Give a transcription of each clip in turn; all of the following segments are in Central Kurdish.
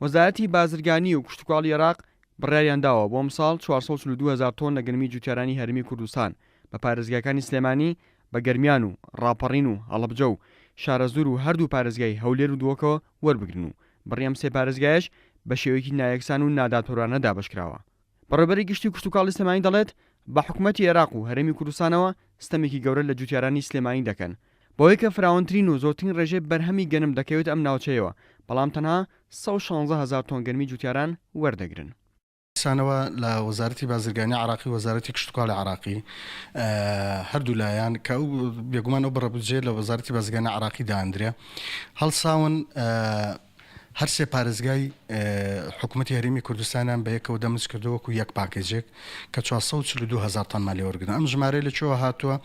وەزارەتی بازرگانی و کشتتوکاڵی عێراق بڕیاریان داوە بۆ ئەمساڵ 442,000 تۆن لە گەرمی جوتیارانی هەرمی کوردستان بە پارێزگاکانی سلێمانی بە گەرمیان و ڕاپەڕین و هەڵەبجە و شارەزور و هەردوو پارێزگای هەولێر و دووەکەوە وەربگرن و بڕیام سێ پارێزگایش بە شێوەیەکی نایەکسان و ناداتۆرانە دابشکراوە. بەڕێبەری گشتی کشتتوکاڵی سلێمانی دەڵێت بە حکوومەتی عێراق و هەرێمی کوردستانەوە ستەمێکی گەورە لە جوتیارانی سلێمانی دەکەن بۆیە کە فراوانترین و زۆرترین ڕێژەی بەرهەمی گەنم دەکەوێت ئەم ناوچەیەوە، بەڵام تەنها 116,000 تۆن گەرمی جوتیاران وەردەگرن. سانەوە لە وەزارەتی بازرگانی عراقی وەزارەتی کشتتوکاڵی عراقی هەردوو لایەن کە بێگومان ئەو بڕەبجێ لە وەزارەتی بازرگانی عراقی داندرێ هەڵساون هەر سێ پارێزگای حکوومەتی هەرێمی کوردستانیان بە یەکەوە دەمز کردووەکو یەک پاکێجێک کە 442,000 تۆن مالی وەرگن. ئەم ژمارە لەکوێوە هاتووە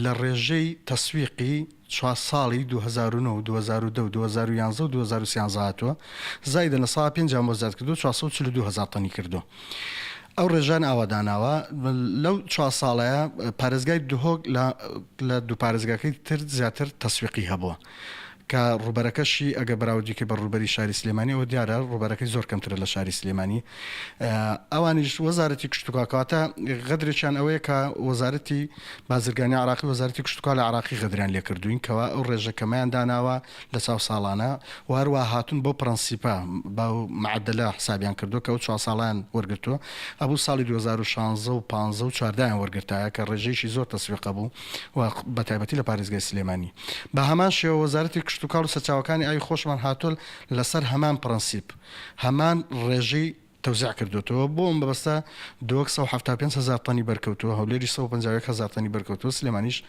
لە ڕێژەی تەسویقی 4 ساڵی 2009 2010 2011 و 2013 هاتووە زایدە لە ساڵ 5 وەزارت کردو 442,000 تۆنی کردو. ئەو ڕێژان ئاواداناوە لەو 4 ساڵەیە پارێزگای دوهۆک لە دوو پارێزگاکەی تر زیاتر تەسویقی هەبووە کە ڕوبەرەکەشی ئەگە بەراوردیکە بە ڕوبەری شاری سلێمانی ئەوە دیارە ڕوبەرەکەی زۆر کەمترە لە شاری سلێمانی. ئەوانیش وەزارەتی کشتتوکاکاتە غەدرێکیان ئەوەیە کە وەزارەتی بازرگانی عراقی وەزارەتی کشتتوکاڵی عراقی غەدریان لێ کردوین کەەوە ئەو ڕێژەکەمەیان داناوە لە چاو ساڵانە و هەروە هاتون بۆ پرەنسیپا بە معدلە حسابیان کردو کە 4 ساڵیان وەرگرتووە ئەبوو ساڵی 2016 و 15 و 14 وەرگرتایە کە ڕێژەیەکی زۆر تەسویقە بوو و بە تایبەتی لە پارێزگای سلێمانی. بە هەمان شێوە وەزارەتی کشتتوکاڵ و سەرچاوەکانی ئاوی خۆشمان هاتووە لەسەر هەمان پرەنسیپ هەمان ڕێژەی تەوزیع کردوتەوە بۆ ئەم بەبەستە 275,000 تۆنی بەرکەوتووە، هەولێری 151,000 تۆنی بەرکەوتووە، سلێمانیش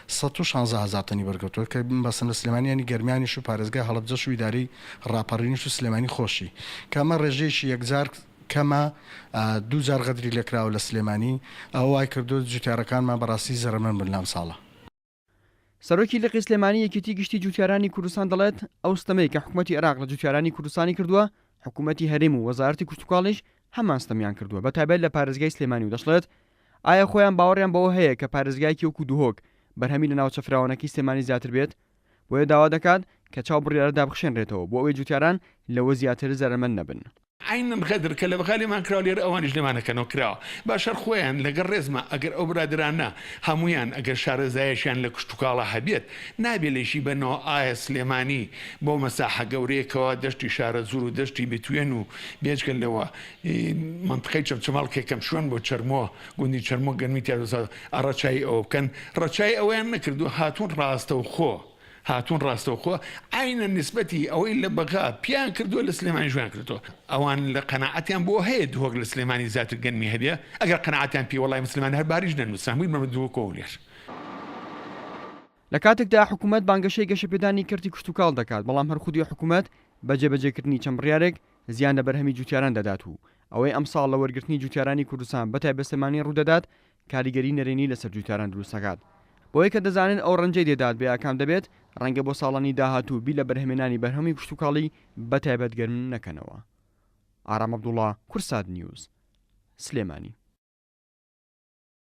116,000 تۆنی بەرکەوتووە کە بەسن لە سلێمانیانی گەرمیانیش و پارێزگای هەڵەبجەش و ئیدارەی ڕاپەڕینیش و سلێمانی خۆشی کە ئەمە ڕێژەیەکی یەکجار کەمە دوو جار غەدری لێکراوە لە سلێمانی ئەو وای کردو جوتیارەکانمان بەڕاستی زەرمەند بن لەم ساڵە. سەرۆکی لقی سلێمانی یەکێتی گشتی جوتیارانی کوردستان دەڵێت ئەو ستەمەی کە حکوومەتی عێراق لە جوتیارانی کوردستانی کردووە حکوومەتی هەرێم و وەزارەتی کشتتوکاڵیش هەمان ستەمیان کردووە بە تایبەت لە پارێزگای سلێمانی و دەشڵێت ئایا خۆیان باوەڕیان بەوە هەیە کە پارێزگایکی وەکو دوهۆک بەرهەمی لە ناوچە فراوانەکەی سلێمانی زیاتر بێت بۆیە داوا دەکات کە چاو بڕیارە دابخشێنرێتەوە بۆ ئەوەی جوتیاران لەوە زیاتر زەرمەند نەبن. عینن غەدر کە لە بەغالیمان کراوە لێرە ئەوانیش لێمانەکەنەوە کراوە باشەر خۆیان لەگەر ڕێزمە ئەگەر ئەو برادرانە هەمویان ئەگەر شارەزایەشیان لە کشتتوکاڵە هەبێت نابێ لەیشی بنەوە ئایا سلێمانی بۆ مەساحە گەورەیەکەوە دەشتی شارە زور و دەشتی بتوێن و بێجگەلەوە منطقەی چەمچەماڵکێکەم شوێن بۆ چەرمۆ گوندی چەرمۆ گەرمی تیاە ئەڕەچایی ئەوە بکەن ڕەچای ئەویان نەکردو هاتوون ڕاستە و خۆ هاتون ڕاستەوخۆ عینە نسبەتی ئەوەی لە بەغا پیان کردووە لە سلێمانی ژوان کردەوە ئەوان لە قەناعەتیان بۆ هەیە دووەک لە سلێمانی زیاتر گەنمی هەبێ ئەگەر قەناعەتیان پێ وەڵای مسلمانی هەر باریش نەنووسان مەمە دووەکۆ لێر. لە کاتێکدا حکوومەت بانگەشەی گەشەپێدانی کردی کشتتوکاڵ دەکات بەڵام هەر خودی حکوومەت بە جێبەجێکردنی چەند بڕیارێک زیان لە بەرهەمی جوتیاران دەدات و ئەوەی ئەمساڵ لە وەرگرتنی جوتیارانی کوردستان بەتای بەسلێمانی ڕوودەدات کاریگەری نەرێنی لەسەر جوتیاران دروستەکات بۆیە کە دەزانن ئەو ڕەنجەی دێدات بێ ئاکام دەبێت ڕەنگە بۆ ساڵانی داهاتوو بی لە بەرهەمێنانی بەرهەمی کشتتوکاڵی بەتایبەت گەرم نەکەنەوە. ئارام عەبدوڵڵا، کورسات نیوز، سلێمانی.